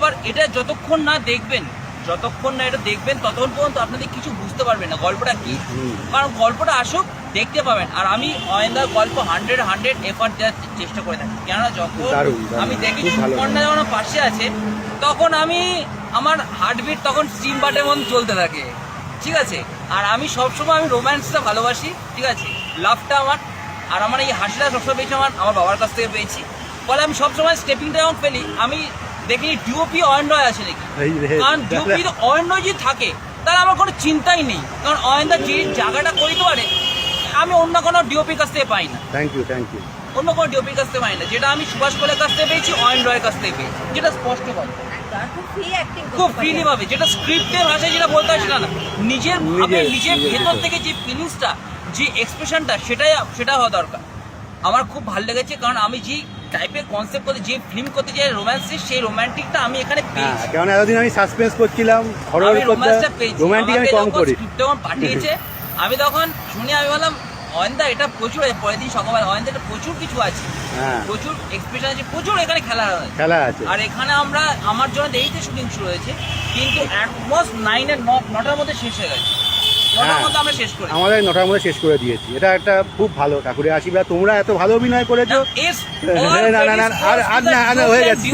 পর এটা যতক্ষণ না এটা দেখবেন ততক্ষণ পর্যন্ত আপনাদের কিছু বুঝতে পারবেন না গল্পটা কি। কারণ গল্পটা আসুক দেখতে পাবেন। আর আমি অয়েন্দার গল্প 100 এফার্ট দেওয়ার চেষ্টা করে থাকি, কেননা যখন আমি দেখি সুকন্যা যখন পাশে আছে তখন আমার হার্টবিট তখন স্টিম বাটের মধ্যে চলতে থাকে, ঠিক আছে। আর আমি সবসময় রোম্যান্সটা ভালোবাসি, ঠিক আছে, লাভটা আর আমার এই হাসিটা সবসময় পেয়েছি আমার বাবার কাছ থেকে পেয়েছি। ফলে আমি সবসময় স্টেপিংটা যখন ফেলি আমি দেখিনি ডিওপি অয়েন্ডয় আছে নাকি, কারণ ডিওপি অয়েন্ডয় যদি থাকে তাহলে আমার কোনো চিন্তাই নেই, কারণ অয়েন্দা যে জায়গাটা করতে পারে আমি অন্য কোনো ডিওপির কাছ থেকে পাই না। থ্যাংক ইউ অন্য কোনো ডিওপির কাছ থেকে পাই না, যেটা আমি সুভাষ কোলের কাছ থেকে পেয়েছি, অয়েন্ডয়ের কাছ থেকে পেয়েছি, যেটা স্পষ্ট কথা খুব ফ্রিলি ভাবে, যেটা স্ক্রিপ্টের ভাষায় যেটা বলতে হয় সেটা না, নিজের ভেতর থেকে যে ফিলিংসটা, যে এক্সপ্রেশনটা, সেটা হওয়া দরকার। আমার খুব ভালো লেগেছে, কারণ আমি যে টাইপের কনসেপ্ট করতে, যে ফিল্ম করতে চাই রোম্যান্সের, সেই রোম্যান্টিকটা আমি এখানে পেয়েছি। কারণ এতদিন আমি সাসপেন্স করছিলাম, আমি রোম্যান্সটা পেয়েছি। রোম্যান্টিক আমি কম করি। স্ক্রিপ্ট যখন পাঠিয়েছে আমি তখন শুনে আমি বললাম অয়েন্দা এটা প্রচুর আছে। পরের দিন সকালবেলা অয়েন্দা এটা প্রচুর কিছু আছে, প্রচুর এক্সপ্রেশন আছে, প্রচুর এখানে খেলা আছে। আর এখানে আমার জন্য দেরিতে শুটিং শুরু হয়েছে, কিন্তু অলমোস্ট 9টার মধ্যে শেষ হয়ে গেছে। 9টার মধ্যে আমরা শেষ করি, আমাদের 9টার মধ্যে শেষ করে দিয়েছি। এটা একটা খুব ভালো ঠাকুরের আশীর্বাদ। তোমরা এত ভালো অভিনয় করেছো। হয়ে গেছে।